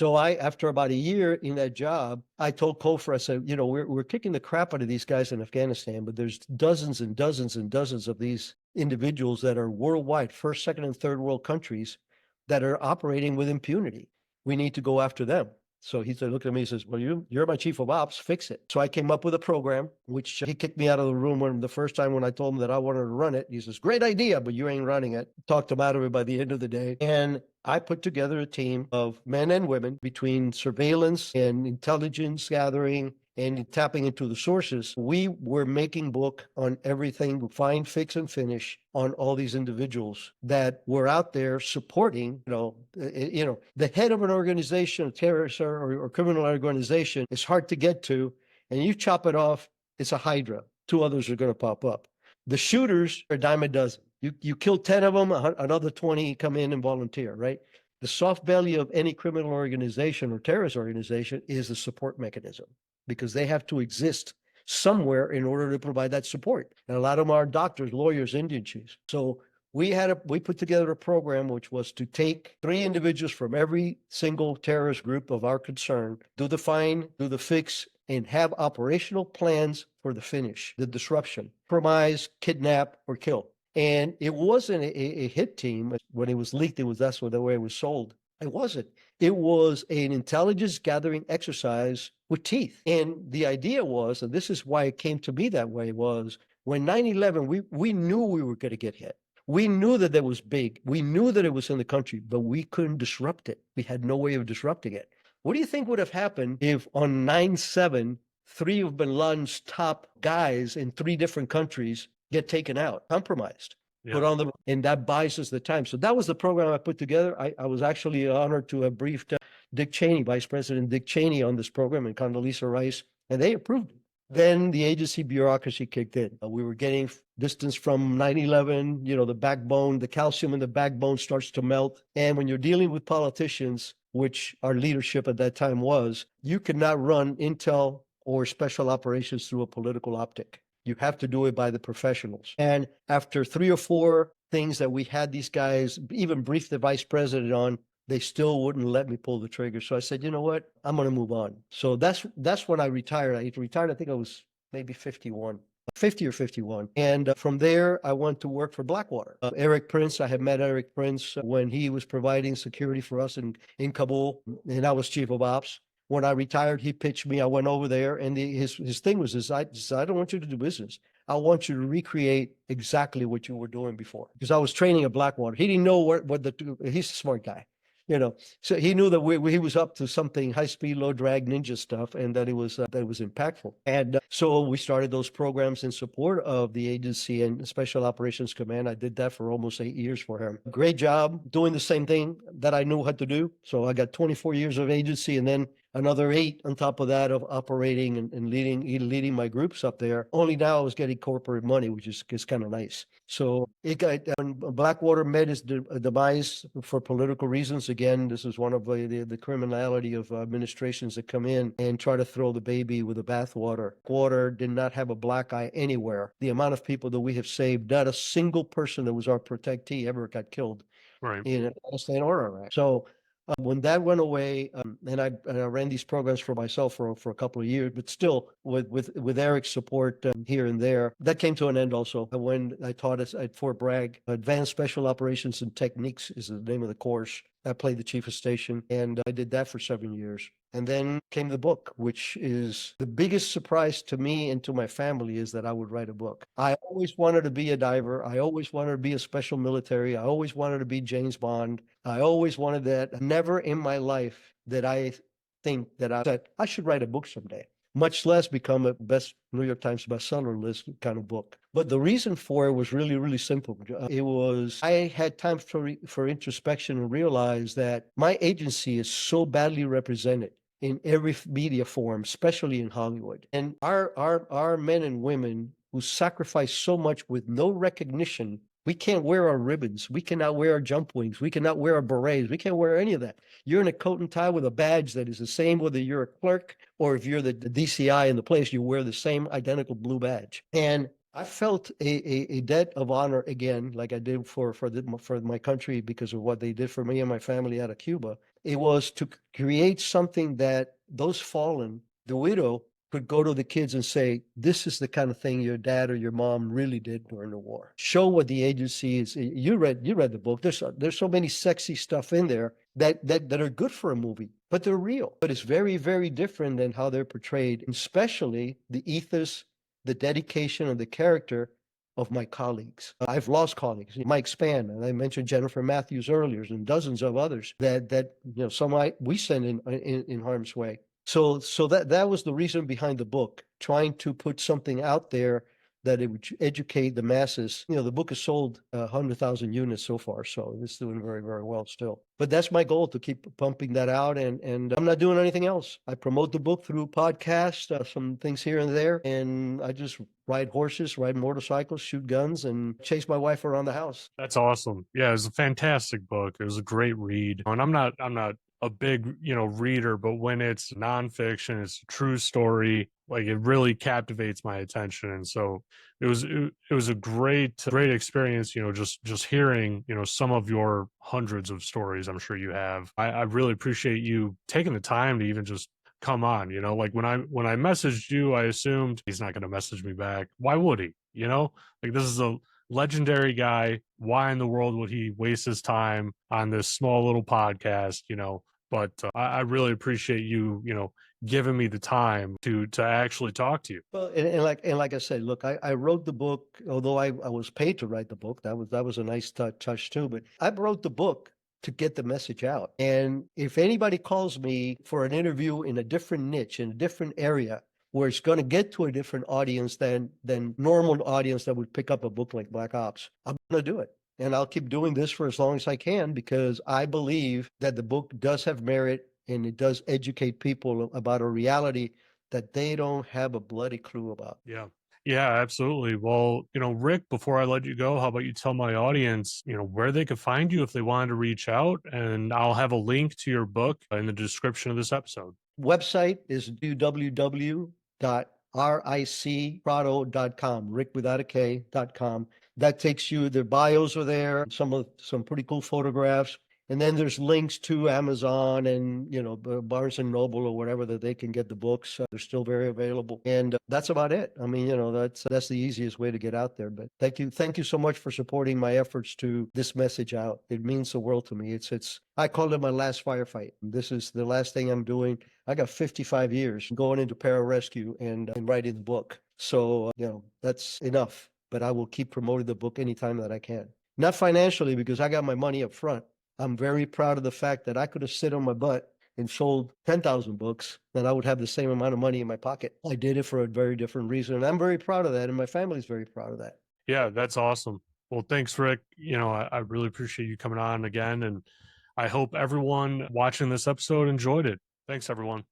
So after about a year in that job, I told Kofor, I said, we're kicking the crap out of these guys in Afghanistan, but there's dozens and dozens and dozens of these individuals that are worldwide, first, second, and third world countries that are operating with impunity. We need to go after them. So he said, look at me, he says, well, you're my chief of ops, fix it. So I came up with a program, which he kicked me out of the room when the first time when I told him that I wanted to run it. He says, great idea, but you ain't running it. Talked him out of it by the end of the day. And I put together a team of men and women between surveillance and intelligence gathering and tapping into the sources. We were making book on everything, find, fix, and finish on all these individuals that were out there supporting, the head of an organization, a terrorist or criminal organization is hard to get to, and you chop it off, it's a hydra. Two others are going to pop up. The shooters are a dime a dozen. You kill 10 of them, another 20 come in and volunteer, right? The soft belly of any criminal organization or terrorist organization is the support mechanism, because they have to exist somewhere in order to provide that support. And a lot of them are doctors, lawyers, Indian chiefs. So we put together a program which was to take 3 individuals from every single terrorist group of our concern, do the find, do the fix, and have operational plans for the finish, the disruption, compromise, kidnap, or kill. And it wasn't a hit team. When it was leaked, that's the way it was sold. It wasn't. It was an intelligence gathering exercise with teeth. And the idea was, and this is why it came to be that way, was when 9/11, we knew we were going to get hit. We knew that it was big. We knew that it was in the country, but we couldn't disrupt it. We had no way of disrupting it. What do you think would have happened if on 9/7, 3 of bin Laden's top guys in 3 different countries get taken out, compromised, put on the, and that buys us the time. So that was the program I put together. I was actually honored to have briefed Dick Cheney, Vice President Dick Cheney, on this program, and Condoleezza Rice, and they approved it. Then the agency bureaucracy kicked in. We were getting distance from 9/11, the backbone, the calcium in the backbone starts to melt. And when you're dealing with politicians, which our leadership at that time was, you cannot run intel or special operations through a political optic. You have to do it by the professionals. And after 3 or 4 things that we had these guys even brief the vice president on, they still wouldn't let me pull the trigger. So I said, you know what? I'm going to move on. So that's when I retired. I retired, I think I was maybe 50 or 51. And from there, I went to work for Blackwater. Eric Prince, I had met Eric Prince when he was providing security for us in Kabul, and I was chief of ops. When I retired, he pitched me. I went over there, and his thing was this: I don't want you to do business. I want you to recreate exactly what you were doing before. Because I was training at Blackwater. He didn't know he's a smart guy. So he knew that he was up to something high-speed, low-drag ninja stuff, and that it was impactful. And so we started those programs in support of the agency and Special Operations Command. I did that for almost 8 years for him. Great job doing the same thing that I knew how to do. So I got 24 years of agency, and then another 8 on top of that of operating and leading my groups up there. Only now I was getting corporate money, which is kind of nice. So when Blackwater met his demise for political reasons. Again, this is one of the criminality of administrations that come in and try to throw the baby with the bathwater. Blackwater did not have a black eye anywhere. The amount of people that we have saved, not a single person that was our protectee ever got killed in Afghanistan or Iraq. So when that went away, and I ran these programs for myself for a couple of years, but still with Eric's support here and there, that came to an end also. When I taught us at Fort Bragg, Advanced Special Operations and Techniques is the name of the course. I played the chief of station, and I did that for 7 years. And then came the book, which is the biggest surprise to me and to my family, is that I would write a book. I always wanted to be a diver. I always wanted to be a special military. I always wanted to be James Bond. I always wanted that. Never in my life did I think that I said, I should write a book someday, much less become a New York Times bestseller list kind of book. But the reason for it was really, really simple. It was, I had time for introspection and realized that my agency is so badly represented in every media form, especially in Hollywood. And our men and women who sacrifice so much with no recognition. We can't wear our ribbons. We cannot wear our jump wings. We cannot wear our berets. We can't wear any of that. You're in a coat and tie with a badge that is the same whether you're a clerk or if you're the DCI in the place, you wear the same identical blue badge. And I felt a debt of honor again, like I did for my country because of what they did for me and my family out of Cuba. It was to create something that those fallen, the widow, could go to the kids and say, this is the kind of thing your dad or your mom really did during the war. Show what the agency is. You read the book. There's so many sexy stuff in there that are good for a movie, but they're real. But it's very, very different than how they're portrayed, especially the ethos, the dedication, and the character of my colleagues. I've lost colleagues. Mike Spann, and I mentioned Jennifer Matthews earlier, and dozens of others that some we send in harm's way. So that was the reason behind the book, trying to put something out there that it would educate the masses. The book has sold 100,000 units so far, so it's doing very, very well still. But that's my goal, to keep pumping that out, and I'm not doing anything else. I promote the book through podcasts, some things here and there, and I just ride horses, ride motorcycles, shoot guns, and chase my wife around the house. That's awesome. Yeah, it was a fantastic book. It was a great read. And I'm not a big, reader, but when it's nonfiction, it's a true story, like it really captivates my attention. And so it was a great experience, just hearing, some of your hundreds of stories I'm sure you have. I really appreciate you taking the time to even just come on, like when I messaged you, I assumed he's not gonna message me back. Why would he? Like this is a legendary guy. Why in the world would he waste his time on this small little podcast? But I really appreciate you, giving me the time to actually talk to you. Well, and like I said, look, I wrote the book, although I was paid to write the book. That was a nice touch too. But I wrote the book to get the message out. And if anybody calls me for an interview in a different niche, in a different area, where it's going to get to a different audience than normal audience that would pick up a book like Black Ops, I'm going to do it. And I'll keep doing this for as long as I can, because I believe that the book does have merit, and it does educate people about a reality that they don't have a bloody clue about. Yeah. Yeah, absolutely. Well, Rick, before I let you go, how about you tell my audience, where they could find you if they wanted to reach out, and I'll have a link to your book in the description of this episode. Website is www.ricprado.com, Rick without a K.com. That takes you, their bios are there, some pretty cool photographs. And then there's links to Amazon and, Barnes and Noble or whatever, that they can get the books. They're still very available. And that's about it. I mean, that's the easiest way to get out there. But thank you. Thank you so much for supporting my efforts to this message out. It means the world to me. I call it my last firefight. This is the last thing I'm doing. I got 55 years going into pararescue and writing the book. So, that's enough. But I will keep promoting the book anytime that I can. Not financially, because I got my money up front. I'm very proud of the fact that I could have sit on my butt and sold 10,000 books, and I would have the same amount of money in my pocket. I did it for a very different reason, and I'm very proud of that, and my family's very proud of that. Yeah, that's awesome. Well, thanks, Rick. I really appreciate you coming on again, and I hope everyone watching this episode enjoyed it. Thanks, everyone.